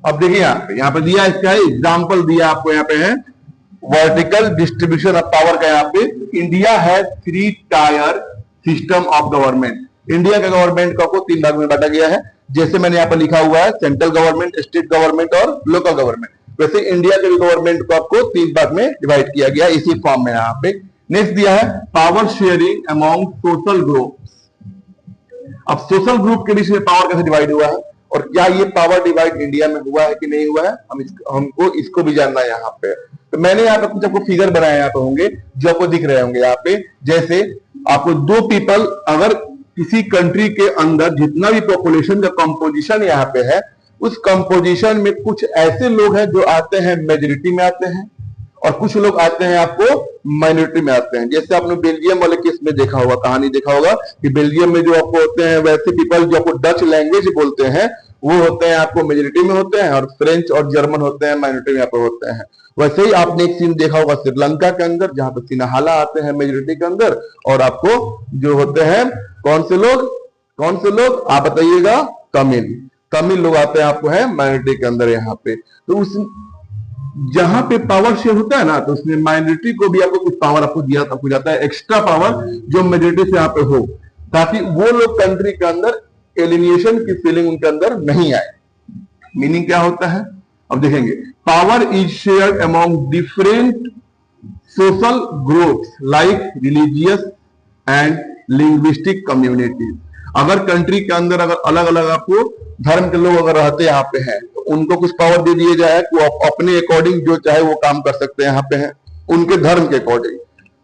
अब देखिए यहाँ पे दिया, इसका एग्जाम्पल दिया आपको, यहाँ पे है वर्टिकल डिस्ट्रीब्यूशन ऑफ पावर का। यहाँ पे इंडिया है 3 tier system of government. India का गवर्नमेंट को 3 भाग में बांटा गया है। जैसे मैंने यहाँ पर लिखा हुआ है सेंट्रल गवर्नमेंट, स्टेट गवर्नमेंट और लोकल गवर्नमेंट, वैसे इंडिया के गवर्नमेंट को आपको 3 भाग में डिवाइड किया गया इसी फॉर्म में। यहाँ पे नेक्स्ट दिया है power sharing among social group. अब सोशल ग्रुप के बीच में पावर कैसे डिवाइड हुआ है और क्या ये पावर डिवाइड इंडिया में हुआ है कि नहीं हुआ है, हमको इसको भी जानना है यहाँ पे। तो मैंने यहाँ पे कुछ आपको फिगर बनाए यहाँ पे होंगे जो आपको दिख रहे होंगे यहाँ पे। जैसे आपको 2 पीपल, अगर किसी कंट्री के अंदर जितना भी पॉपुलेशन का कंपोजिशन यहाँ पे है, उस कंपोजिशन में कुछ ऐसे लोग हैं जो आते हैं मेजोरिटी में आते हैं और कुछ लोग आते हैं आपको माइनॉरिटी में आते हैं। जैसे आपने बेल्जियम वाले केस में देखा होगा, कहानी देखा होगा कि बेल्जियम में जो आपको होते हैं वैसे पीपल जो आपको डच लैंग्वेज बोलते हैं वो होते हैं आपको मेजोरिटी में होते हैं, और फ्रेंच और जर्मन होते हैं माइनॉरिटी में यहाँ पे होते हैं। वैसे ही आपने एक सीन देखा होगा श्रीलंका के अंदर, जहां पे सिन्हाला आते हैं मेजोरिटी के अंदर, और आपको जो होते हैं कौन से लोग आप बताइएगा, तमिल लोग आते हैं आपको है माइनॉरिटी के अंदर यहाँ पे। तो उस जहां पे पावर शेयर होता है ना, तो उसमें माइनॉरिटी को भी आपको कुछ पावर आपको जाता है, एक्स्ट्रा पावर जो मेजोरिटी से यहाँ पे हो, ताकि वो लोग कंट्री के अंदर एलिमिनेशन की फीलिंग उनके अंदर नहीं आए। मीनिंग क्या होता है अब देखेंगे। Power is shared among different social groups like religious and linguistic communities. अगर कंट्री के अंदर अगर अलग अलग आपको धर्म के लोग अगर रहते यहाँ पे हैं, तो उनको कुछ पावर दे दिए जाए कि वो अपने अकॉर्डिंग जो चाहे वो काम कर सकते हैं यहाँ पे हैं, उनके धर्म के अकॉर्डिंग।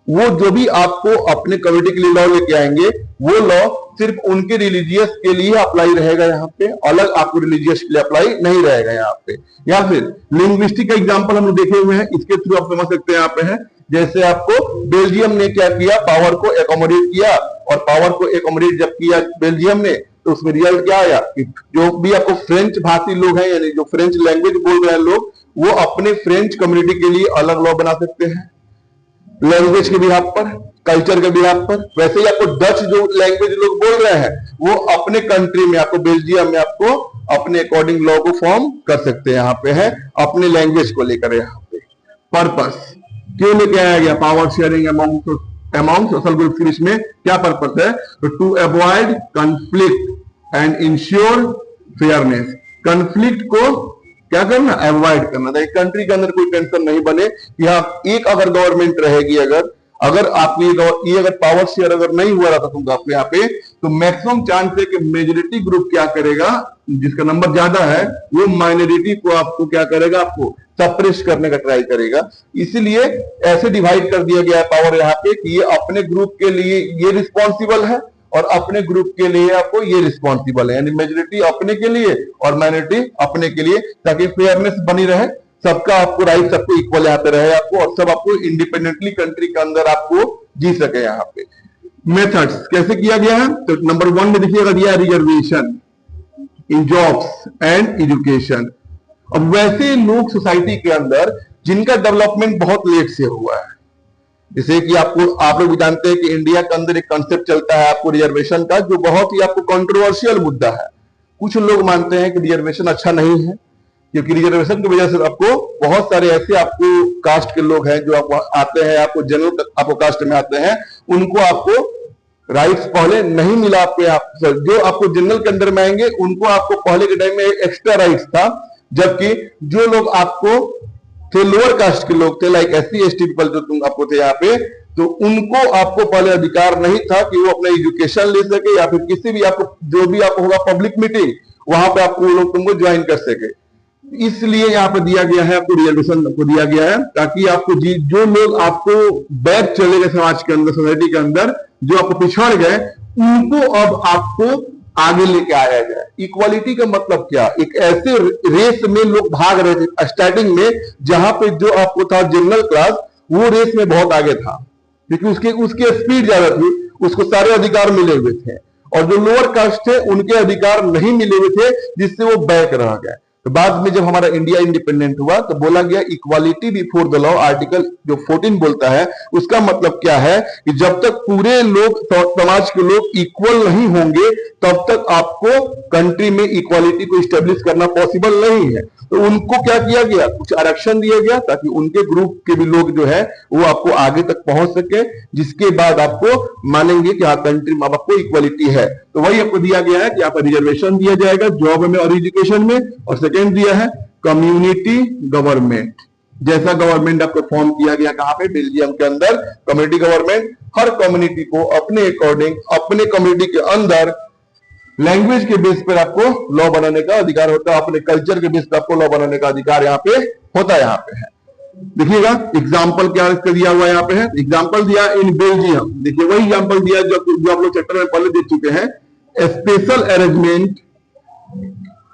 वो जो भी आपको अपने कम्युनिटी के लिए लॉ लेके आएंगे, वो लॉ सिर्फ उनके रिलीजियस के लिए अप्लाई रहेगा यहाँ पे, अलग आपको रिलीजियस के लिए अप्लाई नहीं रहेगा यहाँ पे। या फिर लिंग्विस्टिक का एग्जांपल हम देखे हुए हैं, इसके थ्रू आप समझ सकते हैं यहाँ पे है। जैसे आपको बेल्जियम ने क्या किया, पावर को एकोमोडेट किया, और पावर को एकोमोडेट जब किया बेल्जियम ने, तो उसमें रिजल्ट क्या आया कि जो भी आपको फ्रेंच भाषी लोग हैं, यानी जो फ्रेंच लैंग्वेज बोल रहे हैं लोग, वो अपने फ्रेंच कम्युनिटी के लिए अलग लॉ बना सकते हैं, लैंग्वेज के बिहाफ पर, कल्चर के बिहाफ पर। वैसे ही आपको डच जो लैंग्वेज लोग बोल रहे हैं, वो अपने कंट्री में आपको बेल्जियम में आपको अपने अकॉर्डिंग लॉ को फॉर्म कर सकते हैं यहाँ पे है, अपने लैंग्वेज को लेकर। यहाँ पे पर्पस क्यों लेके आया गया power sharing among social group के बीच में, क्या पर्पस है, तो to avoid conflict and ensure fairness. Conflict को क्या करना, अवॉइड करना, ताकि कंट्री के अंदर कोई टेंशन नहीं बने कि हाँ एक अगर गवर्नमेंट रहेगी, अगर आपकी ये अगर पावर शेयर अगर नहीं हुआ रहता तुमको आपको यहाँ पे, तो मैक्सिमम चांस है कि मेजोरिटी ग्रुप क्या करेगा, जिसका नंबर ज्यादा है, वो माइनॉरिटी को आपको क्या करेगा, आपको सप्रेस करने का ट्राई करेगा। इसीलिए ऐसे डिवाइड कर दिया गया है पावर यहाँ पे कि ये अपने ग्रुप के लिए ये रिस्पॉन्सिबल है और अपने ग्रुप के लिए आपको ये रिस्पॉन्सिबल है, यानी मेजोरिटी अपने के लिए और माइनॉरिटी अपने के लिए, ताकि फेयरनेस बनी रहे, सबका आपको राइट सबको इक्वल यहाँ पे रहे आपको, और सब आपको इंडिपेंडेंटली कंट्री के अंदर आपको जी सके। यहाँ पे मेथड्स कैसे किया गया है, तो नंबर 1 में देखिएगा दिया reservation in jobs and education. अब वैसे लोग सोसाइटी के अंदर जिनका डेवलपमेंट बहुत लेट से हुआ है, जैसे कि आप लोग भी जानते हैं कि इंडिया के अंदर एक कॉन्सेप्ट चलता है आपको रिजर्वेशन का, जो बहुत ही आपको कंट्रोवर्शियल मुद्दा है। कुछ लोग मानते हैं कि रिजर्वेशन अच्छा नहीं है, क्योंकि रिजर्वेशन की वजह से आपको बहुत सारे ऐसे आपको कास्ट के लोग हैं जो आपको आते हैं, आपको जनरल आपको कास्ट में आते हैं, उनको आपको राइट्स पहले नहीं मिला। आपको जो आपको जनरल के अंदर में आएंगे उनको आपको पहले के टाइम में एक्स्ट्रा राइट्स था, जबकि जो लोग आपको थे लोअर कास्ट के लोग थे, लाइक SC ST पीपल जो तुम आपको थे यहाँ पे, तो उनको आपको पहले अधिकार नहीं था कि वो अपना एजुकेशन ले सके, या फिर किसी भी आपको जो भी आपको होगा पब्लिक मीटिंग, वहां पे आपको लोग तुमको ज्वाइन कर सके। इसलिए यहाँ पे दिया गया है, आपको रिजर्वेशन को दिया गया है, ताकि आपको जो लोग आपको बैक चले गए समाज के अंदर, सोसाइटी के अंदर, जो आपको पिछड़ गए, उनको अब आपको आगे लेके आया जाए। इक्वालिटी का मतलब क्या, एक ऐसे रेस में लोग भाग रहे थे स्टार्टिंग में, जहां पे जो आपको था जनरल क्लास, वो रेस में बहुत आगे था, क्योंकि उसकी स्पीड ज्यादा थी, उसको सारे अधिकार मिले हुए थे, और जो लोअर कास्ट थे उनके अधिकार नहीं मिले हुए थे, जिससे वो बैक रह गए। तो बाद में जब हमारा इंडिया इंडिपेंडेंट हुआ तो बोला गया equality before the law, article जो 14 बोलता है, उसका मतलब क्या है कि जब तक पूरे लोग, समाज के लोग इक्वल नहीं होंगे तब तक आपको कंट्री में इक्वालिटी को स्टेब्लिश करना पॉसिबल नहीं है। तो उनको क्या किया गया, कुछ आरक्षण दिया गया ताकि उनके ग्रुप के भी लोग जो है वो आपको आगे तक पहुंच सके, जिसके बाद आपको मानेंगे कि हाँ कंट्री में आपको इक्वालिटी है। तो वही आपको दिया गया है कि यहाँ पर रिजर्वेशन दिया जाएगा जॉब में और एजुकेशन में। और सेकेंड दिया है कम्युनिटी गवर्नमेंट, जैसा गवर्नमेंट आपको फॉर्म किया गया कहां पे, बेल्जियम के अंदर कम्युनिटी गवर्नमेंट। हर कम्युनिटी को अपने अकॉर्डिंग अपने कम्युनिटी के अंदर लैंग्वेज के बेस पर आपको लॉ बनाने का अधिकार होता है, अपने कल्चर के बेस पर आपको लॉ बनाने का अधिकार यहाँ पे होता है। यहाँ पे है, देखिएगा एग्जाम्पल क्या इसका दिया हुआ यहाँ पे है, एग्जाम्पल दिया इन बेल्जियम। देखिए वही एग्जाम्पल दिया जो आप लोग चैप्टर में पहले देख चुके हैं। Special arrangement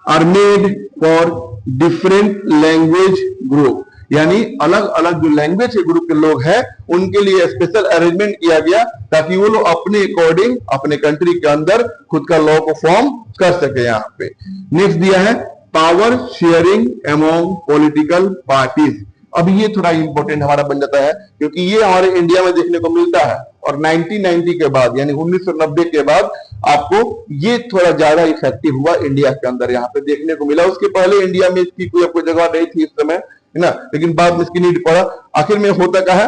are made for different language group, यानी अलग अलग जो लैंग्वेज के ग्रुप के लोग हैं उनके लिए स्पेशल अरेंजमेंट किया गया ताकि वो लोग अपने अकॉर्डिंग अपने कंट्री के अंदर खुद का लॉ को फॉर्म कर सके। यहाँ पे नेक्स्ट दिया है power sharing among political parties. अब ये थोड़ा इंपॉर्टेंट हमारा बन जाता है क्योंकि ये हमारे इंडिया में देखने को मिलता है और 1990 के बाद यानी 1990 के बाद आपको ये थोड़ा ज्यादा इफेक्टिव हुआ इंडिया के अंदर, यहाँ पे देखने को मिला। उसके पहले इंडिया में इसकी कोई आपको जगह नहीं थी इस समय, है ना, लेकिन बाद में इसकी नीड पड़ा। आखिर में होता क्या है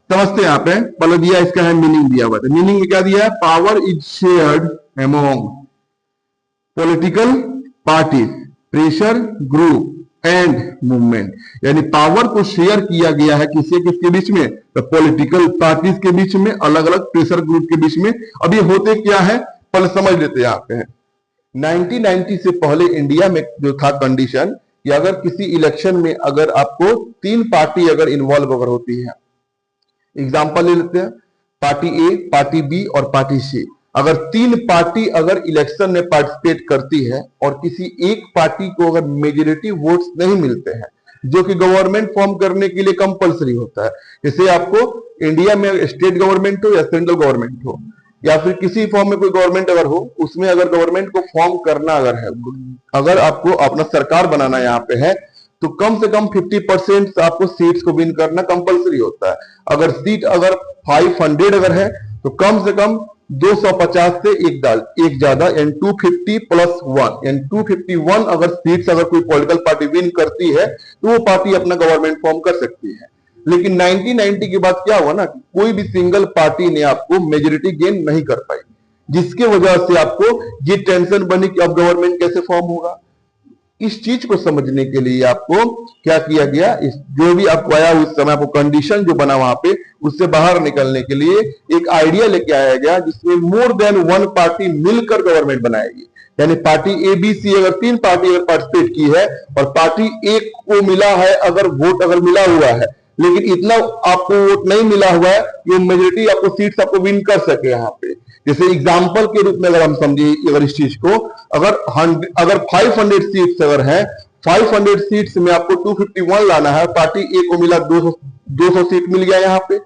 समझते हैं। यहाँ पे पहले दिया इसका है मीनिंग दिया हुआ है, मीनिंग में क्या दिया है, power is shared among political parties, pressure group and movement, यानी पावर को शेयर किया गया है किसके बीच में, तो पॉलिटिकल पार्टीज के बीच में, अलग अलग प्रेशर ग्रुप के बीच में। अब ये होते क्या है पहले समझ लेते हैं। यहाँ पे 1990 से पहले इंडिया में जो था कंडीशन कि अगर किसी इलेक्शन में अगर आपको 3 पार्टी अगर इन्वॉल्व अगर होती है, एग्जांपल ले लेते हैं, पार्टी ए, पार्टी बी और पार्टी सी, अगर 3 पार्टी अगर इलेक्शन में पार्टिसिपेट करती है और किसी एक पार्टी को अगर मेजोरिटी वोट्स नहीं मिलते हैं जो कि गवर्नमेंट फॉर्म करने के लिए कंपलसरी होता है, जैसे आपको इंडिया में स्टेट गवर्नमेंट हो या सेंट्रल गवर्नमेंट हो या फिर किसी फॉर्म में कोई गवर्नमेंट अगर हो, उसमें अगर गवर्नमेंट को फॉर्म करना अगर है, अगर आपको अपना सरकार बनाना यहाँ पे है तो कम से कम 50% आपको सीट्स को विन करना कंपलसरी होता है। अगर सीट अगर 500 अगर है तो कम से कम 250 से एक ज्यादा यानी 250 प्लस 1 यानी 251 अगर सीट्स अगर कोई पॉलिटिकल पार्टी विन करती है तो वो पार्टी अपना गवर्नमेंट फॉर्म कर सकती है। लेकिन 1990 के बाद क्या हुआ ना, कोई भी सिंगल पार्टी ने आपको मेजोरिटी गेन नहीं कर पाई, जिसके वजह से आपको ये टेंशन बनी कि अब गवर्नमेंट कैसे फॉर्म होगा। इस चीज को समझने के लिए आपको क्या किया गया, इस जो भी आपको आया उस समय आपको कंडीशन जो बना वहां पे उससे बाहर निकलने के लिए एक आइडिया लेके आया गया जिसमें मोर देन 1 पार्टी मिलकर गवर्नमेंट बनाएगी। यानी पार्टी ए बी सी अगर 3 पार्टी अगर पार्टिसिपेट की है और पार्टी एक को मिला है अगर वोट अगर मिला हुआ है लेकिन इतना आपको वोट नहीं मिला हुआ है कि मेजोरिटी आपको सीट्स आपको विन कर सके। यहाँ पे जैसे एग्जांपल के रूप में अगर हम समझे अगर इस चीज को, अगर 500 सीट्स अगर है, 500 सीट्स में आपको 251 लाना है, पार्टी ए को मिला 200 सीट मिल गया, यहाँ पे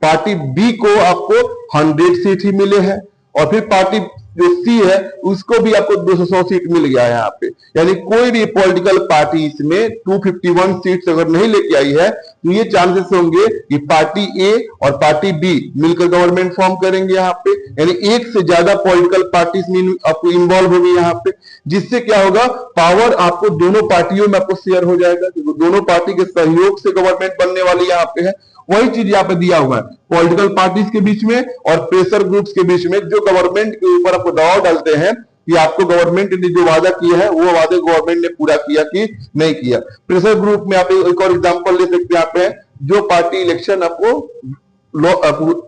पार्टी बी को आपको 100 सीट ही मिले हैं और फिर पार्टी जो सी है उसको भी आपको 200 सीट मिल गया है यहाँ पे। यानी कोई भी पॉलिटिकल पार्टी इसमें 251 सीट्स अगर नहीं लेके आई है तो ये चांसेस होंगे कि पार्टी ए और पार्टी बी मिलकर गवर्नमेंट फॉर्म करेंगे यहाँ पे, यानी एक से ज्यादा पॉलिटिकल पार्टीज में आपको इन्वॉल्व होगी यहाँ पे, जिससे क्या होगा पावर आपको दोनों पार्टियों में आपको शेयर हो जाएगा क्योंकि दोनों पार्टी के सहयोग से गवर्नमेंट बनने वाली यहाँ पे है। वही चीज यहाँ पे दिया हुआ है पॉलिटिकल पार्टीज के बीच में और प्रेशर ग्रुप्स के बीच में जो गवर्नमेंट के ऊपर आपको दबाव डालते हैं कि आपको गवर्नमेंट ने जो वादा किया है वो वादे गवर्नमेंट ने पूरा किया कि नहीं किया। प्रेशर ग्रुप में आप एक और एग्जांपल ले सकते हैं, यहाँ पे जो पार्टी इलेक्शन आपको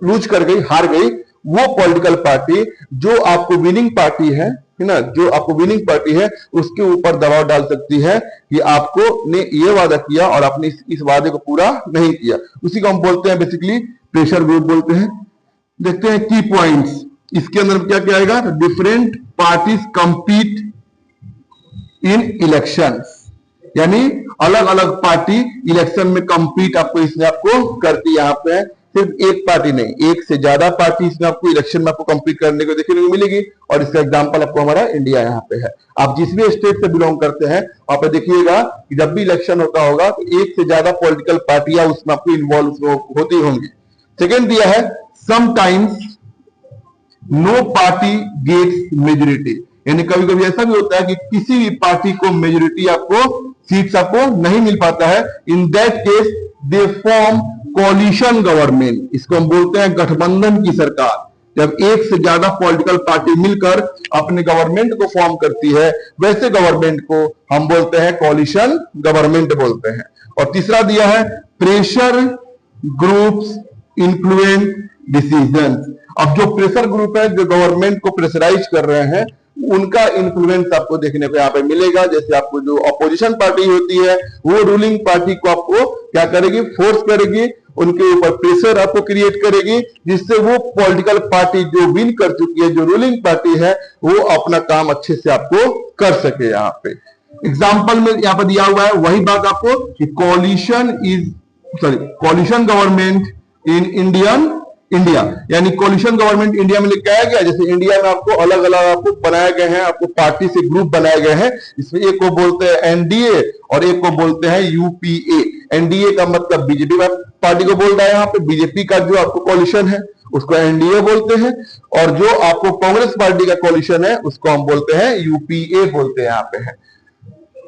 लूज कर गई, हार गई, वो पॉलिटिकल पार्टी जो आपको विनिंग पार्टी है ना, जो आपको विनिंग पार्टी है उसके ऊपर दबाव डाल सकती है कि आपको ने ये वादा किया और आपने इस वादे को पूरा नहीं किया। उसी को हम बोलते हैं बेसिकली प्रेशर ग्रुप बोलते हैं। देखते हैं की पॉइंट्स इसके अंदर क्या क्या आएगा, डिफरेंट पार्टीज कंपीट इन इलेक्शंस, यानी अलग अलग पार्टी इलेक्शन में कंपीट आपको इसमें आपको करती है यहाँ पे। सिर्फ एक पार्टी नहीं, एक से ज्यादा पार्टी इसमें आपको इलेक्शन में आपको कंप्लीट करने को देखने को मिलेगी। और इसका एग्जांपल आपको हमारा इंडिया यहाँ पे है। आप जिस भी स्टेट से बिलोंग करते हैं वहां पे देखिएगा कि जब भी इलेक्शन होता होगा तो एक से ज्यादा पॉलिटिकल पार्टियां उसमें आपको इन्वॉल्व होती होंगी। सेकेंड दिया है sometimes no party gets majority, यानी कभी कभी ऐसा भी होता है कि किसी भी पार्टी को मेजोरिटी आपको सीट्स आपको नहीं मिल पाता है। In that case they form coalition government, इसको हम बोलते हैं गठबंधन की सरकार। जब एक से ज्यादा पॉलिटिकल पार्टी मिलकर अपने गवर्नमेंट को फॉर्म करती है, वैसे गवर्नमेंट को हम बोलते हैं कोलिशन गवर्नमेंट बोलते हैं। और तीसरा दिया है प्रेशर ग्रुप्स इन्फ्लुएंस डिसीजंस। अब जो प्रेशर ग्रुप है जो गवर्नमेंट को प्रेशराइज कर रहे हैं, उनका इन्फ्लुएंस आपको देखने को यहाँ पे मिलेगा। जैसे आपको जो अपोजिशन पार्टी होती है वो रूलिंग पार्टी को आपको क्या करेगी, फोर्स करेगी, उनके ऊपर प्रेशर आपको क्रिएट करेगी, जिससे वो पॉलिटिकल पार्टी जो विन कर चुकी है, जो रूलिंग पार्टी है, वो अपना काम अच्छे से आपको कर सके। यहाँ पे एग्जाम्पल में यहाँ पर दिया हुआ है वही बात आपको कि कोलिशन गवर्नमेंट इन इंडिया, यानी कोलिशन गवर्नमेंट इंडिया में लिखा गया। जैसे इंडिया में आपको अलग अलग आपको बनाए गए हैं, आपको पार्टी से ग्रुप बनाए गए हैं। इसमें एक को बोलते हैं एनडीए और एक को बोलते हैं यूपीए। एनडीए का मतलब बीजेपी पार्टी को बोल रहा है, यहाँ पे बीजेपी का जो आपको कोलिशन है उसको एनडीए बोलते हैं, और जो आपको कांग्रेस पार्टी का कोलिशन है उसको हम बोलते हैं यूपीए बोलते हैं। यहाँ पे है।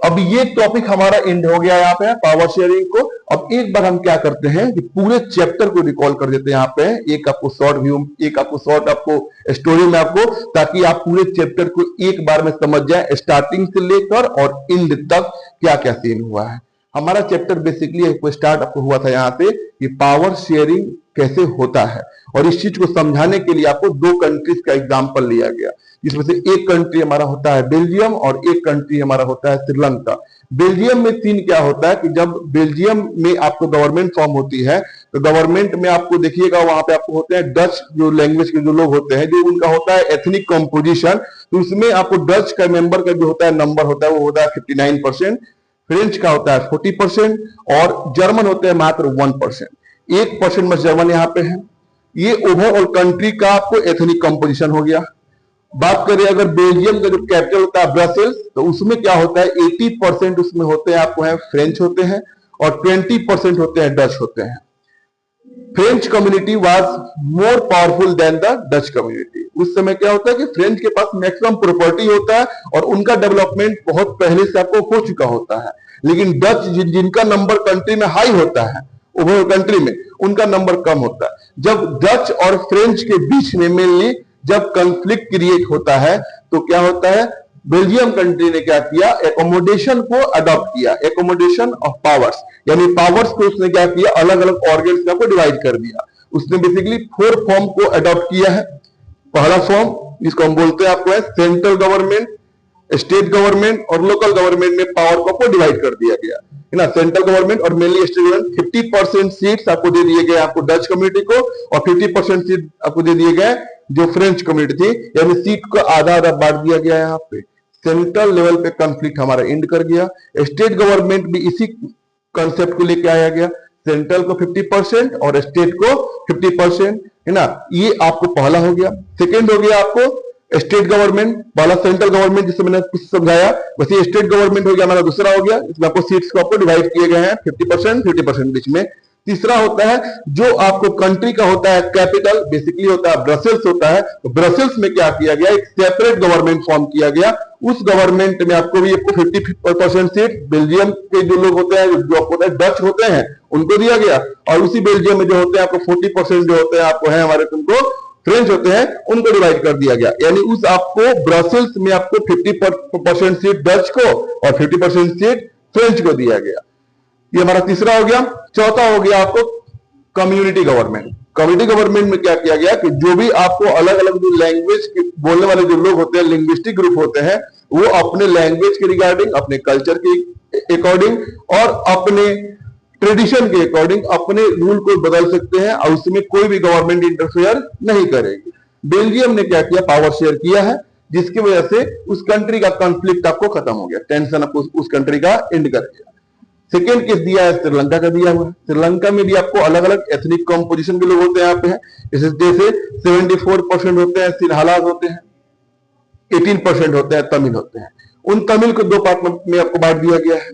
अब ये टॉपिक हमारा एंड हो गया यहाँ पे पावर शेयरिंग को। अब एक बार हम क्या करते हैं कि पूरे चैप्टर को रिकॉल कर देते हैं। यहाँ पे एक आपको शॉर्ट व्यू, एक आपको शॉर्ट आपको स्टोरी में आपको, ताकि आप पूरे चैप्टर को एक बार में समझ जाए, स्टार्टिंग से लेकर और एंड तक क्या क्या सीन हुआ है। हमारा चैप्टर बेसिकली स्टार्ट आपको हुआ था यहाँ पे कि पावर शेयरिंग कैसे होता है, और इस चीज को समझाने के लिए आपको दो कंट्रीज का एग्जांपल लिया गया, जिसमें से एक कंट्री हमारा होता है बेल्जियम और एक कंट्री हमारा होता है श्रीलंका। बेल्जियम में सीन क्या होता है कि जब बेल्जियम में आपको गवर्नमेंट फॉर्म होती है तो गवर्नमेंट में आपको देखिएगा वहां पे आपको होते हैं डच जो लैंग्वेज के जो लोग होते हैं, जो उनका होता है एथनिक कंपोजिशन, तो उसमें आपको डच का मेंबर का जो होता है नंबर होता है वो होता है 59%, फ्रेंच का होता है 40% और जर्मन होते हैं मात्र 1%। 1% बस जर्मन यहाँ पे है। ये ओवरऑल कंट्री का आपको एथनिक कंपोजिशन हो गया। बात करें अगर बेल्जियम का जो कैपिटल होता है ब्रसेल्स, तो उसमें क्या होता है 80% उसमें होते हैं आपको है फ्रेंच होते हैं और 20% होते हैं डच होते हैं। French community was more powerful than the Dutch community. उस समय क्या होता है कि फ्रेंच के पास मैक्सिमम प्रॉपर्टी होता है और उनका डेवलपमेंट बहुत पहले से आपको हो चुका होता है, लेकिन डच जिनका नंबर कंट्री में हाई होता है ओवरऑल कंट्री में, उनका नंबर कम होता है। जब डच और फ्रेंच के बीच में मेनली जब कंफ्लिक्ट क्रिएट होता है तो क्या होता है, बेल्जियम कंट्री ने क्या किया, एकोमोडेशन को अडॉप्ट किया, एकोमोडेशन ऑफ पावर्स, यानी पावर्स को उसने क्या किया, अलग अलग ऑर्गन्स को डिवाइड कर दिया। उसने बेसिकली 4 फॉर्म को अडॉप्ट किया है। पहला फॉर्म जिसको हम बोलते हैं आपको है सेंट्रल गवर्नमेंट, स्टेट गवर्नमेंट और लोकल गवर्नमेंट में पावर को आपको डिवाइड कर दिया गया है ना। सेंट्रल गवर्नमेंट और मेनली स्टेट गवर्नमेंट 50% सीट्स आपको दे दिए गए आपको डच कम्युनिटी को और 50% सीट आपको दे दिए गए जो फ्रेंच कम्युनिटी थी, यानी सीट को आधा आधा बांट दिया गया। यहाँ पे सेंट्रल लेवल पे कॉन्फ्लिक्ट हमारा एंड कर गया। स्टेट गवर्नमेंट भी इसी कंसेप्ट को लेके आया गया, सेंट्रल को 50% और स्टेट को 50%, है ना। ये आपको पहला हो गया। सेकेंड हो गया आपको स्टेट गवर्नमेंट, पहला सेंट्रल गवर्नमेंट जिसे मैंने कुछ समझाया, वैसे स्टेट गवर्नमेंट हो गया हमारा दूसरा हो गया। इसमें आपको सीट्स को आपको डिवाइड किए गए हैं 50% 50% बीच में। तीसरा होता है जो आपको कंट्री का होता है कैपिटल, बेसिकली होता है ब्रसेल्स होता है। तो ब्रसेल्स में क्या किया गया, एक सेपरेट गवर्नमेंट फॉर्म किया गया। उस गवर्नमेंट में आपको भी आपको 50% सीट बेल्जियम के जो लोग होते हैं, जो आपको डच होते हैं, उनको दिया गया, और उसी बेल्जियम में जो होते हैं आपको 40% जो होते हैं आपको है हमारे तुमको फ्रेंच होते हैं, उनको डिवाइड कर दिया गया। यानी उस आपको ब्रसेल्स में आपको 50% सीट डच को और 50% सीट फ्रेंच को दिया गया। ये हमारा तीसरा हो गया। चौथा हो गया आपको कम्युनिटी गवर्नमेंट। कम्युनिटी गवर्नमेंट में क्या किया गया कि जो भी आपको अलग अलग जो लैंग्वेज बोलने वाले जो लोग होते हैं, लिंग्विस्टिक ग्रुप होते हैं, वो अपने लैंग्वेज के रिगार्डिंग, अपने कल्चर के अकॉर्डिंग और अपने ट्रेडिशन के अकॉर्डिंग अपने रूल को बदल सकते हैं और उसमें कोई भी गवर्नमेंट इंटरफेयर नहीं करेगी। बेल्जियम ने क्या किया, पावर शेयर किया है, जिसकी वजह से उस कंट्री का कॉन्फ्लिक्ट आपको खत्म हो गया, टेंशन आपको उस कंट्री का एंड कर दिया। सेकेंड केस दिया है श्रीलंका का दिया हुआ है। श्रीलंका में भी आपको अलग अलग एथनिक कॉम्पोजिशन के लोग होते हैं यहाँ पे है। जैसे 74% होते हैं सिन्हालास होते हैं, 18% होते हैं तमिल होते हैं। उन तमिल को दो पार्ट में आपको बांट दिया गया है।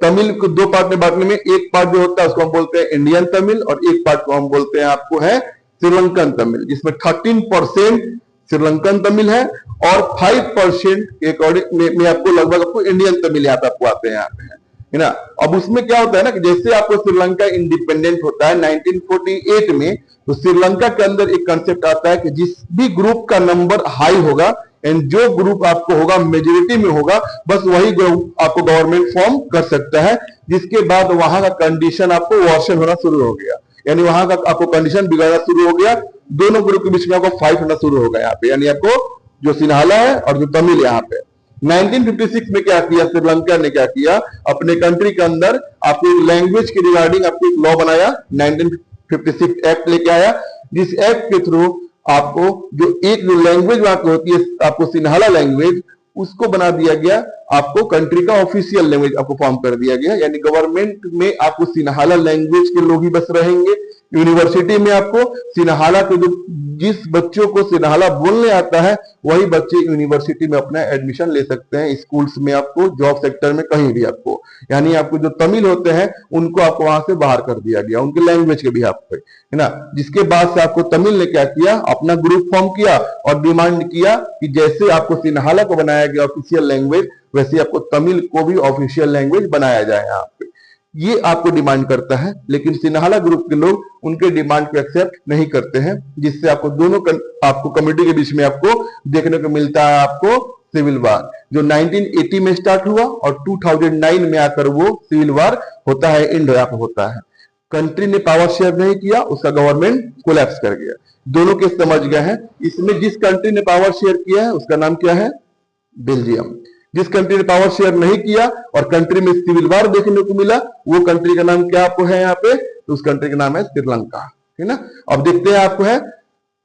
तमिल को दो पार्ट में बांटने में एक पार्ट जो होता है उसको हम बोलते हैं इंडियन तमिल और एक पार्ट को हम बोलते हैं आपको है श्रीलंकन तमिल, जिसमें 13% श्रीलंकन तमिल है और 5% के अकॉर्डिंग में आपको लगभग आपको इंडियन तमिल यहाँ पे आपको आते हैं यहाँ पे है ना। अब उसमें क्या होता है ना कि जैसे आपको श्रीलंका इंडिपेंडेंट होता है 1948 में, तो श्रीलंका के अंदर एक कंसेप्ट आता है कि जिस भी ग्रुप का नंबर हाई होगा एंड जो ग्रुप आपको होगा मेजोरिटी में होगा, बस वही ग्रुप आपको गवर्नमेंट फॉर्म कर सकता है। जिसके बाद वहां का कंडीशन आपको वर्सन होना शुरू हो गया, यानी वहां का आपको कंडीशन बिगड़ना शुरू हो गया। दोनों ग्रुप के बीच में आपको फाइट होना शुरू हो गया यहाँ पे, यानी आपको जो सिन्हाला है और जो तमिल यहाँ पे। 1956 में क्या किया श्रीलंका ने, क्या किया अपने कंट्री के अंदर आपको एक लैंग्वेज के रिगार्डिंग आपको एक लॉ बनाया, 1956 एक्ट लेके आया, जिस एक्ट के थ्रू आपको जो एक जो लैंग्वेज वहां की होती है आपको सिन्हाला लैंग्वेज, उसको बना दिया गया, आपको कंट्री का ऑफिशियल लैंग्वेज आपको फॉर्म कर दिया गया। यानी गवर्नमेंट में आपको सिन्हाला लैंग्वेज के लोग ही बस रहेंगे। यूनिवर्सिटी में आपको सिन्हाला के जो जिस बच्चों को सिन्हाला बोलने आता है वही बच्चे यूनिवर्सिटी में अपना एडमिशन ले सकते हैं, स्कूल्स में आपको, जॉब सेक्टर में, कहीं भी आपको। यानी आपको जो तमिल होते हैं उनको आपको वहां से बाहर कर दिया गया, उनके लैंग्वेज के भी आपको, है ना। जिसके बाद से आपको तमिल ने क्या किया, अपना ग्रुप फॉर्म किया और डिमांड किया कि जैसे आपको सिन्हाला को बनाया गया ऑफिशियल लैंग्वेज, वैसे आपको तमिल को भी ऑफिशियल लैंग्वेज बनाया जाए यहाँ पे। ये आपको डिमांड करता है, लेकिन सिन्हाला ग्रुप के लोग उनके डिमांड को एक्सेप्ट नहीं करते हैं, जिससे आपको दोनों आपको कम्युनिटी के बीच में आपको देखने को मिलता है आपको सिविल वार, जो 1980 में स्टार्ट हुआ और 2009 में आकर वो सिविल वार होता है, एंड यहाँ होता है। कंट्री ने पावर शेयर नहीं किया, उसका गवर्नमेंट कोलैप्स कर गया। दोनों के समझ गए हैं। इसमें जिस कंट्री ने पावर शेयर किया है उसका नाम क्या है, बेल्जियम। जिस कंट्री ने पावर शेयर नहीं किया और कंट्री में सिविल वार देखने को मिला, वो कंट्री का नाम क्या आपको है यहाँ पे, तो उस कंट्री का नाम है श्रीलंका, है ना। अब देखते हैं आपको है,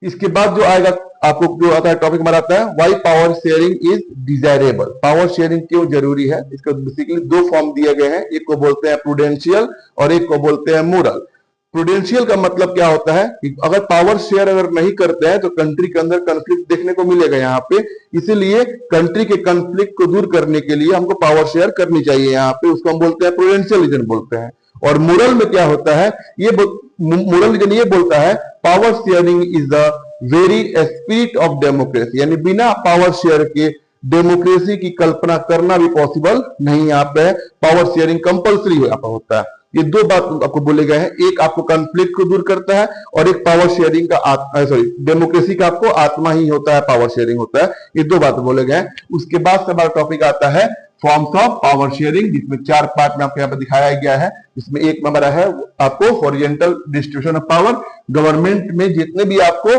इसके बाद जो आएगा आपको जो आता है टॉपिक हमारा आता है why power sharing is desirable. Power sharing क्यों जरूरी है, इसका बेसिकली दो फॉर्म दिए गए हैं, एक को बोलते हैं प्रूडेंशियल और एक को बोलते हैं मोरल। प्रूडेंशियल का मतलब क्या होता है कि अगर पावर शेयर अगर नहीं करते हैं तो कंट्री के अंदर कॉन्फ्लिक्ट देखने को मिलेगा यहाँ पे, इसीलिए कंट्री के कॉन्फ्लिक्ट को दूर करने के लिए हमको पावर शेयर करनी चाहिए यहाँ पे, उसको हम बोलते हैं प्रूडेंशियल रीजन बोलते हैं। और मोरल में क्या होता है, ये मोरल रीजन ये बोलता है power sharing is the very spirit of democracy, यानी बिना पावर शेयर के डेमोक्रेसी की कल्पना करना भी पॉसिबल नहीं यहाँ पे। पावर शेयरिंग कंपल्सरी होता है। ये दो बात आपको बोले गए हैं, एक आपको कॉन्फ्लिक्ट को दूर करता है और एक पावर शेयरिंग का डेमोक्रेसी का आपको आत्मा ही होता है, पावर शेयरिंग होता है। ये दो बात बोले गए हैं। उसके बाद से हमारा टॉपिक आता है फॉर्म्स ऑफ पावर शेयरिंग, जिसमें 4 पार्ट में आपको यहाँ पर दिखाया गया है। इसमें एक नंबर है आपको horizontal distribution of power. Government में जितने भी आपको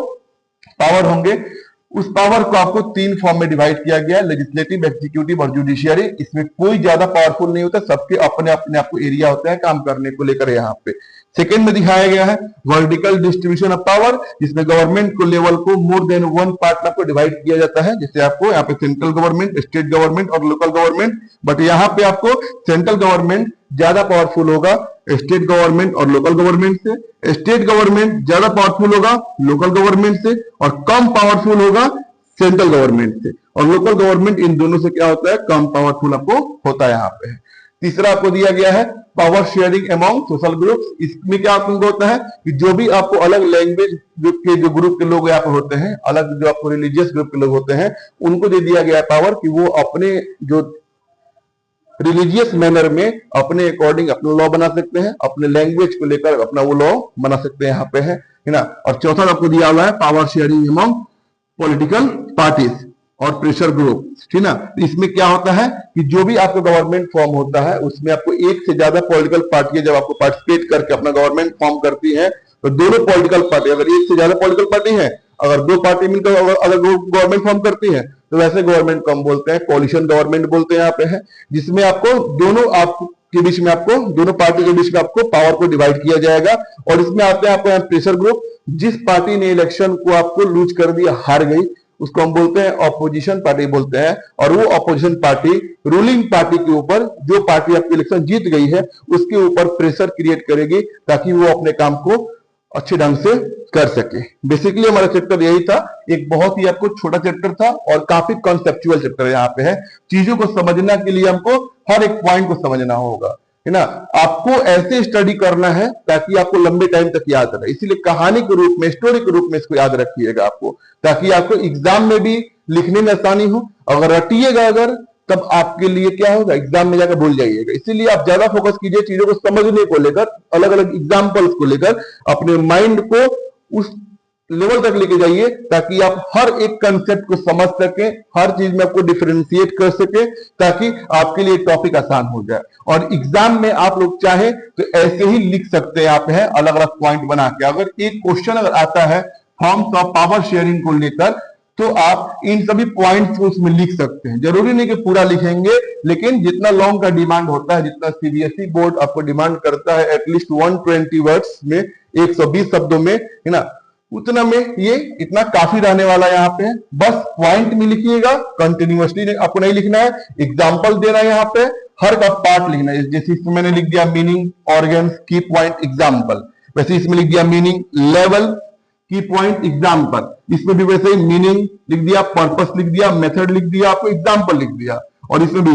पावर होंगे उस पावर को आपको 3 फॉर्म में डिवाइड किया गया है, लेजिस्लेटिव, एग्जीक्यूटिव और जुडिशियरी। इसमें कोई ज्यादा पावरफुल नहीं होता, सबके अपने अपने आपको एरिया होता है काम करने को लेकर यहाँ पे। सेकेंड में दिखाया गया है वर्टिकल डिस्ट्रीब्यूशन ऑफ पावर, जिसमें गवर्नमेंट को लेवल को मोर देन 1 पार्ट में आपको डिवाइड किया जाता है, जैसे आपको यहाँ पे सेंट्रल गवर्नमेंट, स्टेट गवर्नमेंट और लोकल गवर्नमेंट। बट यहाँ पे आपको सेंट्रल गवर्नमेंट ज्यादा पावरफुल होगा स्टेट गवर्नमेंट और लोकल गवर्नमेंट से, स्टेट गवर्नमेंट ज्यादा पावरफुल होगा लोकल गवर्नमेंट से और कम पावरफुल होगा सेंट्रल गवर्नमेंट से। और लोकल गवर्नमेंट इन दोनों से क्या होता है, कम पावरफुल आपको होता है यहाँ पे। तीसरा आपको दिया गया है power sharing among social groups. इसमें क्या आपको होता है कि जो भी आपको अलग लैंग्वेज के जो ग्रुप के लोग यहाँ पे होते हैं, अलग जो आपको रिलीजियस ग्रुप के लोग होते हैं, उनको दे दिया गया है पावर कि वो अपने जो रिलीजियस मैनर में अपने अकॉर्डिंग अपना लॉ बना सकते हैं, अपने लैंग्वेज को लेकर अपना वो लॉ बना सकते हैं यहाँ पे है ना। और चौथा आपको दिया हुआ है power sharing among political parties और प्रेशर ग्रुप, ठीक ना। इसमें क्या होता है कि जो भी आपका गवर्नमेंट फॉर्म होता है उसमें आपको एक से ज्यादा पॉलिटिकल पार्टियां जब आपको पार्टिसिपेट करके अपना गवर्नमेंट फॉर्म करती है, तो दोनों पॉलिटिकल पार्टी, अगर एक से ज्यादा पॉलिटिकल पार्टी है, अगर 2 पार्टी मिलकर अगर गवर्नमेंट फॉर्म करती है, तो वैसे गवर्नमेंट को हम बोलते हैं कोalition गवर्नमेंट बोलते हैं यहाँ पे है, जिसमें आपको दोनों के बीच में आपको दोनों पार्टी के बीच में आपको पावर को डिवाइड किया जाएगा। और इसमें आते हैं आपको प्रेशर ग्रुप, जिस पार्टी ने इलेक्शन को आपको लूज कर दिया, हार गई, उसको हम बोलते हैं ऑपोजिशन पार्टी बोलते हैं। और वो ऑपोजिशन पार्टी रूलिंग पार्टी के ऊपर, जो पार्टी आपकी इलेक्शन जीत गई है उसके ऊपर प्रेशर क्रिएट करेगी ताकि वो अपने काम को अच्छे ढंग से कर सके। बेसिकली हमारा चैप्टर यही था, एक बहुत ही आपको छोटा चैप्टर था और काफी कॉन्सेप्चुअल चैप्टर यहाँ पे है। चीजों को समझने के लिए हमको हर एक पॉइंट को समझना होगा, है ना। आपको ऐसे स्टडी करना है ताकि आपको लंबे टाइम तक याद रहे, इसीलिए कहानी के रूप में, स्टोरी के रूप में इसको याद रखिएगा आपको, ताकि आपको एग्जाम में भी लिखने में आसानी हो। अगर रटिएगा अगर, तब आपके लिए क्या होगा, एग्जाम में जाकर भूल जाइएगा। इसीलिए आप ज्यादा फोकस कीजिए चीजों को समझने को लेकर, अलग अलग एग्जाम्पल्स को लेकर अपने माइंड को उस लेवल तक लेके जाइए ताकि आप हर एक कंसेप्ट को समझ सके, हर चीज में आपको डिफरेंशिएट कर सके, ताकि आपके लिए टॉपिक आसान हो जाए। और एग्जाम में आप लोग चाहे तो ऐसे ही लिख सकते हैं, आप है अलग अलग पॉइंट बना के। अगर एक क्वेश्चन अगर आता है फॉर्म्स ऑफ पावर शेयरिंग को लेकर, तो आप इन सभी पॉइंट्स को उसमें लिख सकते हैं। जरूरी नहीं कि पूरा लिखेंगे, लेकिन जितना लॉन्ग का डिमांड होता है, जितना सीबीएसई बोर्ड आपको डिमांड करता है एटलीस्ट 120 वर्ड्स में, 120 शब्दों में, है ना, उतना में ये इतना काफी रहने वाला है। यहाँ पे बस पॉइंट में लिखिएगा, कंटिन्यूअसली आपको नहीं लिखना है। एग्जाम्पल देना है यहाँ पे, हर का पार्ट लिखना है। जैसे इसमें मैंने लिख दिया मीनिंग, ऑर्गन्स, की पॉइंट, एग्जाम्पल, वैसे इसमें लिख दिया मीनिंग, लेवल, की पॉइंट, एग्जाम्पल। इसमें भी वैसे ही मीनिंग लिख दिया, पर्पस लिख दिया, मेथड लिख दिया, आपको एग्जाम्पल लिख दिया। और इसमें भी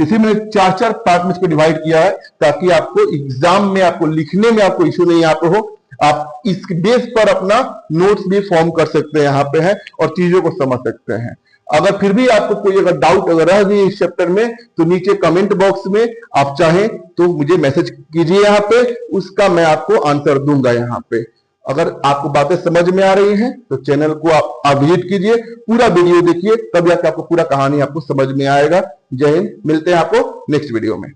इसे मैंने 4-4 पार्ट में इसको डिवाइड किया है ताकि आपको एग्जाम में, आपको लिखने में आपको इश्यू नहीं यहाँ पे हो। आप इस बेस पर अपना नोट्स भी फॉर्म कर सकते हैं यहाँ पे है, और चीजों को समझ सकते हैं। अगर फिर भी आपको कोई अगर डाउट अगर रह गई इस चैप्टर में, तो नीचे कमेंट बॉक्स में आप चाहें तो मुझे मैसेज कीजिए यहाँ पे, उसका मैं आपको आंसर दूंगा यहाँ पे। अगर आपको बातें समझ में आ रही हैं तो चैनल को आप विजिट कीजिए, पूरा वीडियो देखिए, तब जाके आपको पूरा कहानी आपको समझ में आएगा। जय हिंद, मिलते हैं आपको नेक्स्ट वीडियो में।